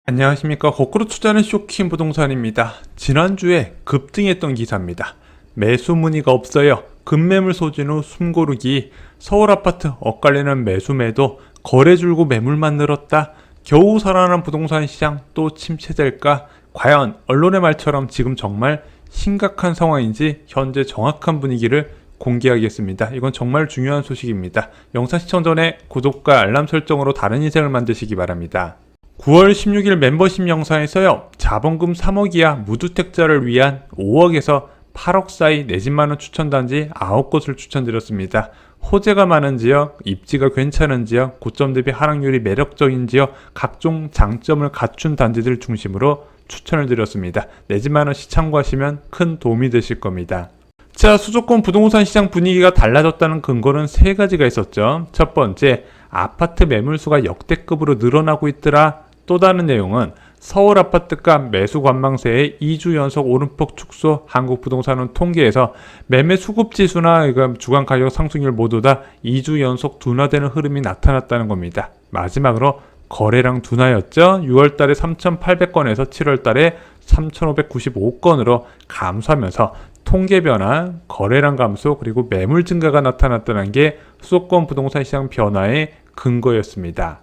안녕하십니까. 거꾸로 투자는 쇼킹 부동산입니다. 지난주에 급등했던 기사입니다. 매수 문의가 없어요. 급매물 소진 후 숨고르기. 서울 아파트 엇갈리는 매수 매도. 거래 줄고 매물만 늘었다. 겨우 살아난 부동산 시장 또 침체될까? 과연 언론의 말처럼 지금 정말 심각한 상황인지 현재 정확한 분위기를 공개하겠습니다. 이건 정말 중요한 소식입니다. 영상 시청 전에 구독과 알람 설정으로 다른 인생을 만드시기 바랍니다. 9월 16일 멤버십 영상에서요, 자본금 3억 이하 무주택자를 위한 5억에서 8억 사이 내 집 마련 추천단지 9곳을 추천드렸습니다. 호재가 많은 지역, 입지가 괜찮은 지역, 고점 대비 하락률이 매력적인 지역, 각종 장점을 갖춘 단지들 중심으로 추천을 드렸습니다. 내 집 마련 시 참고하시면 큰 도움이 되실 겁니다. 자, 수도권 부동산 시장 분위기가 달라졌다는 근거는 세 가지가 있었죠. 첫 번째, 아파트 매물수가 역대급으로 늘어나고 있더라. 또 다른 내용은 서울 아파트값 매수 관망세의 2주 연속 오름폭 축소. 한국부동산은 통계에서 매매 수급지수나 주간 가격 상승률 모두 다 2주 연속 둔화되는 흐름이 나타났다는 겁니다. 마지막으로 거래량 둔화였죠. 6월달에 3,800건에서 7월달에 3,595건으로 감소하면서 통계 변화, 거래량 감소, 그리고 매물 증가가 나타났다는 게 수도권 부동산 시장 변화의 근거였습니다.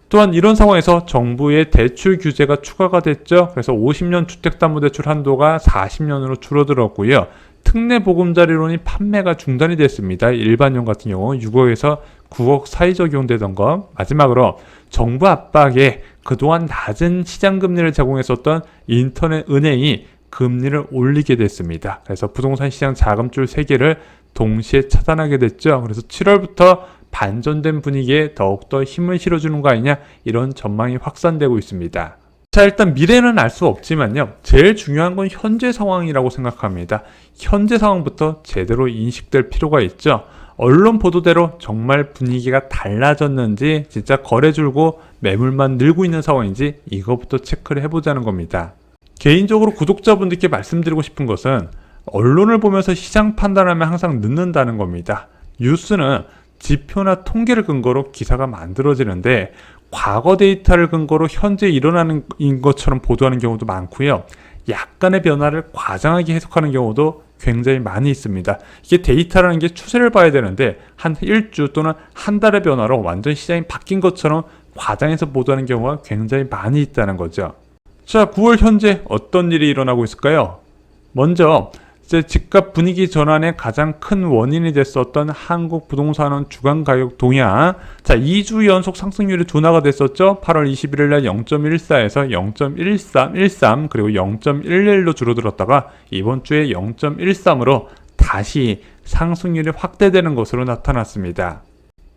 또한 이런 상황에서 정부의 대출 규제가 추가가 됐죠. 그래서 50년 주택담보대출 한도가 40년으로 줄어들었고요. 특례보금자리론이 판매가 중단이 됐습니다. 일반용 같은 경우 6억에서 9억 사이 적용되던 것. 마지막으로 정부 압박에 그동안 낮은 시장금리를 제공했었던 인터넷 은행이 금리를 올리게 됐습니다. 그래서 부동산 시장 자금줄 3개를 동시에 차단하게 됐죠. 그래서 7월부터 반전된 분위기에 더욱더 힘을 실어주는 거 아니냐, 이런 전망이 확산되고 있습니다. 자, 일단 미래는 알 수 없지만요, 제일 중요한 건 현재 상황이라고 생각합니다. 현재 상황부터 제대로 인식될 필요가 있죠. 언론 보도대로 정말 분위기가 달라졌는지, 진짜 거래 줄고 매물만 늘고 있는 상황인지 이거부터 체크를 해보자는 겁니다. 개인적으로 구독자분들께 말씀드리고 싶은 것은, 언론을 보면서 시장 판단하면 항상 늦는다는 겁니다. 뉴스는 지표나 통계를 근거로 기사가 만들어지는데, 과거 데이터를 근거로 현재 일어나는 것처럼 보도하는 경우도 많고요. 약간의 변화를 과장하게 해석하는 경우도 굉장히 많이 있습니다. 이게 데이터라는 게 추세를 봐야 되는데, 한 일주 또는 한 달의 변화로 완전 시장이 바뀐 것처럼 과장해서 보도하는 경우가 굉장히 많이 있다는 거죠. 자, 9월 현재 어떤 일이 일어나고 있을까요? 먼저 집값 분위기 전환의 가장 큰 원인이 됐었던 한국 부동산은 주간 가격 동향. 자, 2주 연속 상승률이 둔화가 됐었죠. 8월 21일 날 0.14에서 0.13, 그리고 0.11로 줄어들었다가 이번 주에 0.13으로 다시 상승률이 확대되는 것으로 나타났습니다.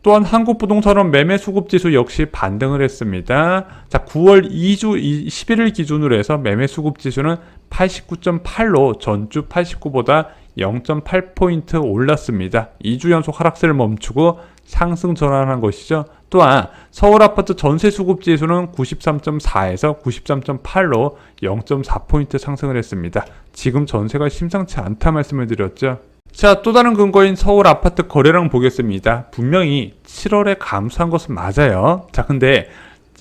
또한 한국부동산은 매매 수급지수 역시 반등을 했습니다. 자, 9월 11일 기준으로 해서 매매 수급지수는 89.8로 전주 89보다 0.8포인트 올랐습니다. 2주 연속 하락세를 멈추고 상승 전환한 것이죠. 또한 서울 아파트 전세 수급지수는 93.4에서 93.8로 0.4포인트 상승을 했습니다. 지금 전세가 심상치 않다 말씀을 드렸죠. 자, 또 다른 근거인 서울 아파트 거래량 보겠습니다. 분명히 7월에 감소한 것은 맞아요. 자, 근데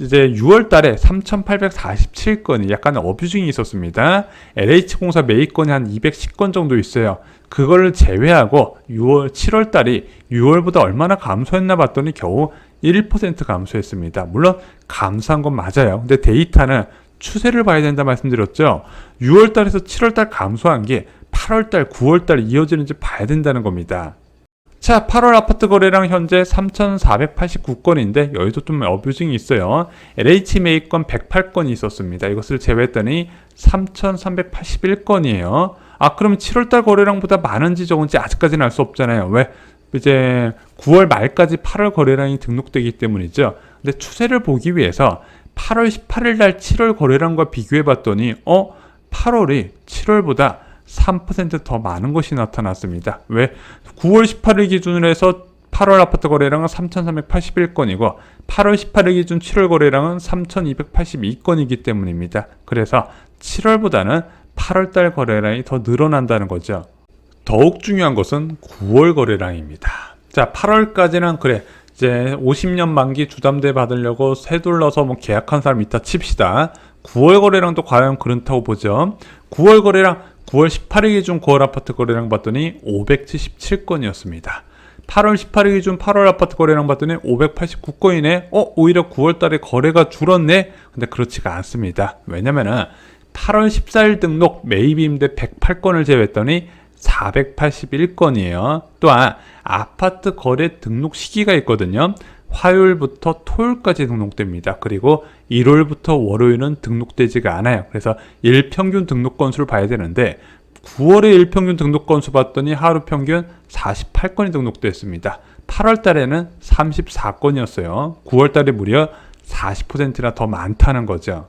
이제 6월 달에 3,847건이 약간 어뷰징이 있었습니다. LH공사 매입건이 한 210건 정도 있어요. 그걸 제외하고 7월 달이 6월보다 얼마나 감소했나 봤더니 겨우 1% 감소했습니다. 물론 감소한 건 맞아요. 근데 데이터는 추세를 봐야 된다 말씀드렸죠. 6월 달에서 7월 달 감소한 게 8월 달, 9월 달 이어지는지 봐야 된다는 겁니다. 자, 8월 아파트 거래량 현재 3,489건인데 여기도 좀 어뷰징이 있어요. LH 매입건 108건이 있었습니다. 이것을 제외했더니 3,381건이에요. 아, 그럼 7월 달 거래량보다 많은지 적은지 아직까지는 알 수 없잖아요. 왜? 이제 9월 말까지 8월 거래량이 등록되기 때문이죠. 근데 추세를 보기 위해서 8월 18일 날 7월 거래량과 비교해 봤더니 8월이 7월보다 3% 더 많은 것이 나타났습니다. 왜? 9월 18일 기준으로 해서 8월 아파트 거래량은 3,381건이고 8월 18일 기준 7월 거래량은 3,282건이기 때문입니다. 그래서 7월보다는 8월달 거래량이 더 늘어난다는 거죠. 더욱 중요한 것은 9월 거래량입니다. 자, 8월까지는 그래. 이제 50년 만기 주담대 받으려고 서둘러서 뭐 계약한 사람 있다 칩시다. 9월 거래량도 과연 그렇다고 보죠. 9월 거래량 9월 18일 기준 9월 아파트 거래량 봤더니 577건이었습니다. 8월 18일 기준 8월 아파트 거래량 봤더니 589건이네. 오히려 9월 달에 거래가 줄었네. 근데 그렇지가 않습니다. 왜냐면은 8월 14일 등록 매입 임대 108건을 제외했더니 481건이에요. 또한 아파트 거래 등록 시기가 있거든요. 화요일부터 토요일까지 등록됩니다. 그리고 일요일부터 월요일은 등록되지가 않아요. 그래서 일평균 등록 건수를 봐야 되는데 9월에 일평균 등록 건수 봤더니 하루 평균 48건이 등록됐습니다. 8월 달에는 34건이었어요. 9월 달에 무려 40%나 더 많다는 거죠.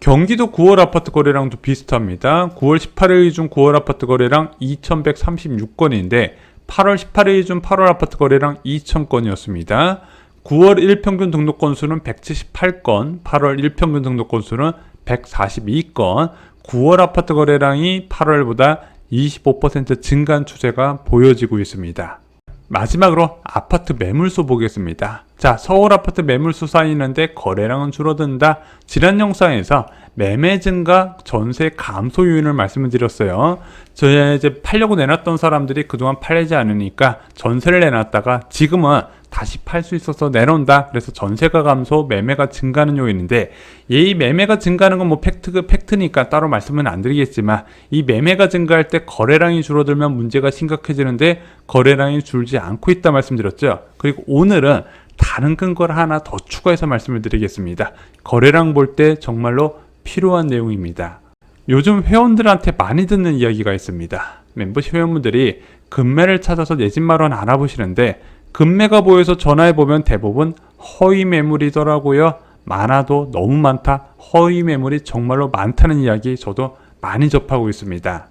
경기도 9월 아파트 거래량도 비슷합니다. 9월 18일 기준 9월 아파트 거래량 2136건인데 8월 18일 기준 8월 아파트 거래량 2000건이었습니다. 9월 일평균 등록 건수는 178건, 8월 일평균 등록 건수는 142건, 9월 아파트 거래량이 8월보다 25% 증가한 추세가 보여지고 있습니다. 마지막으로 아파트 매물수 보겠습니다. 자, 서울 아파트 매물수 쌓이는데 거래량은 줄어든다. 지난 영상에서 매매 증가, 전세 감소 요인을 말씀을 드렸어요. 저희 이제 팔려고 내놨던 사람들이 그동안 팔리지 않으니까 전세를 내놨다가 지금은 다시 팔 수 있어서 내놓는다. 그래서 전세가 감소, 매매가 증가하는 요인인데 이 매매가 증가하는 건 뭐 팩트니까 따로 말씀은 안 드리겠지만 이 매매가 증가할 때 거래량이 줄어들면 문제가 심각해지는데 거래량이 줄지 않고 있다 말씀드렸죠. 그리고 오늘은 다른 근거를 하나 더 추가해서 말씀을 드리겠습니다. 거래량 볼 때 정말로 필요한 내용입니다. 요즘 회원들한테 많이 듣는 이야기가 있습니다. 멤버십 회원분들이 급매를 찾아서 내 집 마련 알아보시는데 급매가 보여서 전화해보면 대부분 허위 매물이더라고요. 많아도 너무 많다. 허위 매물이 정말로 많다는 이야기 저도 많이 접하고 있습니다.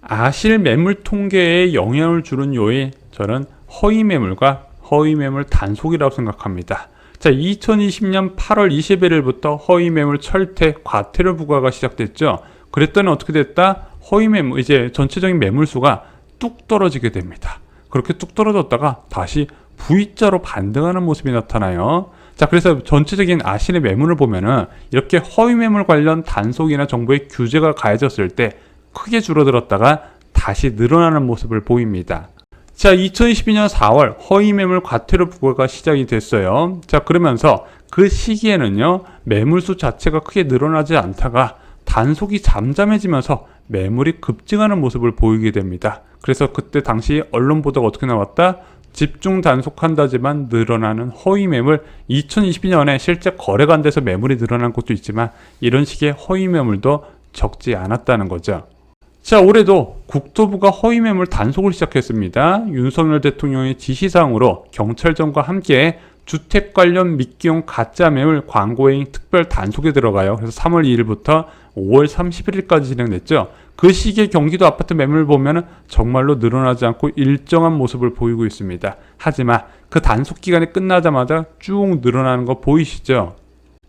아실 매물 통계에 영향을 주는 요인, 저는 허위 매물과 허위 매물 단속이라고 생각합니다. 자, 2020년 8월 21일부터 허위 매물 철퇴, 과태료 부과가 시작됐죠. 그랬더니 어떻게 됐다? 허위 매물, 이제 전체적인 매물수가 뚝 떨어지게 됩니다. 그렇게 뚝 떨어졌다가 다시 V자로 반등하는 모습이 나타나요. 자, 그래서 전체적인 아실의 매물을 보면은 이렇게 허위 매물 관련 단속이나 정부의 규제가 가해졌을 때 크게 줄어들었다가 다시 늘어나는 모습을 보입니다. 자, 2022년 4월 허위 매물 과태료 부과가 시작이 됐어요. 자, 그러면서 그 시기에는요, 매물수 자체가 크게 늘어나지 않다가 단속이 잠잠해지면서 매물이 급증하는 모습을 보이게 됩니다. 그래서 그때 당시 언론 보도가 어떻게 나왔다? 집중 단속한다지만 늘어나는 허위 매물, 2022년에 실제 거래가 안 돼서 매물이 늘어난 것도 있지만 이런 식의 허위 매물도 적지 않았다는 거죠. 자, 올해도 국토부가 허위 매물 단속을 시작했습니다. 윤석열 대통령의 지시사항으로 경찰청과 함께 주택 관련 미끼용 가짜 매물 광고행 특별 단속에 들어가요. 그래서 3월 2일부터 5월 31일까지 진행됐죠. 그 시기에 경기도 아파트 매물 보면은 정말로 늘어나지 않고 일정한 모습을 보이고 있습니다. 하지만 그 단속 기간이 끝나자마자 쭉 늘어나는 거 보이시죠?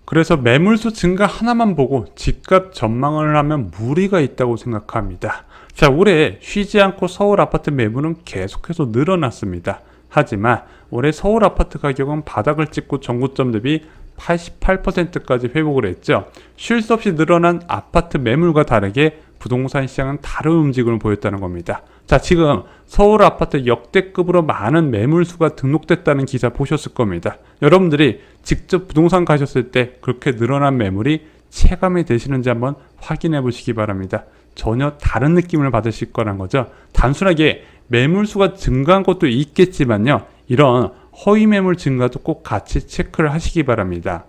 그래서 매물수 증가 하나만 보고 집값 전망을 하면 무리가 있다고 생각합니다. 자, 올해 쉬지 않고 서울 아파트 매물은 계속해서 늘어났습니다. 하지만 올해 서울 아파트 가격은 바닥을 찍고 전고점 대비 88%까지 회복을 했죠. 쉴 수 없이 늘어난 아파트 매물과 다르게 부동산 시장은 다른 움직임을 보였다는 겁니다. 자, 지금 서울 아파트 역대급으로 많은 매물수가 등록됐다는 기사 보셨을 겁니다. 여러분들이 직접 부동산 가셨을 때 그렇게 늘어난 매물이 체감이 되시는지 한번 확인해 보시기 바랍니다. 전혀 다른 느낌을 받으실 거란 거죠. 단순하게 매물수가 증가한 것도 있겠지만요, 이런 허위 매물 증가도 꼭 같이 체크를 하시기 바랍니다.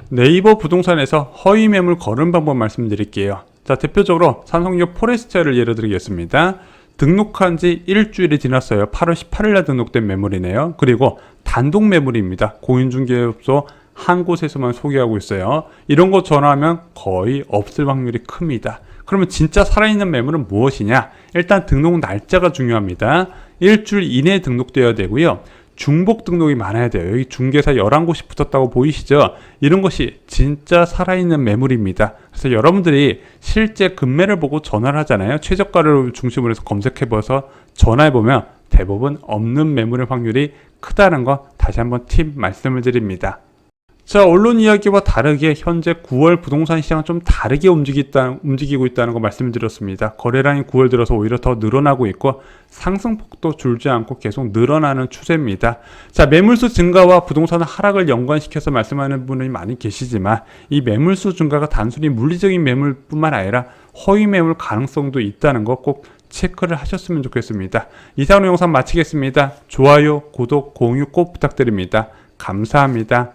네이버 부동산에서 허위 매물 거는 방법 말씀드릴게요. 자, 대표적으로 삼성역 포레스트를 예로 들겠습니다. 등록한 지 일주일이 지났어요. 8월 18일에 등록된 매물이네요. 그리고 단독 매물입니다. 공인중개업소 한 곳에서만 소개하고 있어요. 이런 거 전화하면 거의 없을 확률이 큽니다. 그러면 진짜 살아있는 매물은 무엇이냐? 일단 등록 날짜가 중요합니다. 일주일 이내에 등록되어야 되고요. 중복 등록이 많아야 돼요. 여기 중개사 11곳이 붙었다고 보이시죠? 이런 것이 진짜 살아있는 매물입니다. 그래서 여러분들이 실제 급매를 보고 전화를 하잖아요. 최저가를 중심으로 해서 검색해봐서 전화해보면 대부분 없는 매물의 확률이 크다는 거 다시 한번 팁 말씀을 드립니다. 자, 언론 이야기와 다르게 현재 9월 부동산 시장은 좀 다르게 움직이고 있다는 거 말씀드렸습니다. 거래량이 9월 들어서 오히려 더 늘어나고 있고 상승폭도 줄지 않고 계속 늘어나는 추세입니다. 자, 매물수 증가와 부동산 하락을 연관시켜서 말씀하는 분이 많이 계시지만 이 매물수 증가가 단순히 물리적인 매물뿐만 아니라 허위 매물 가능성도 있다는 거 꼭 체크를 하셨으면 좋겠습니다. 이상으로 영상 마치겠습니다. 좋아요, 구독, 공유 꼭 부탁드립니다. 감사합니다.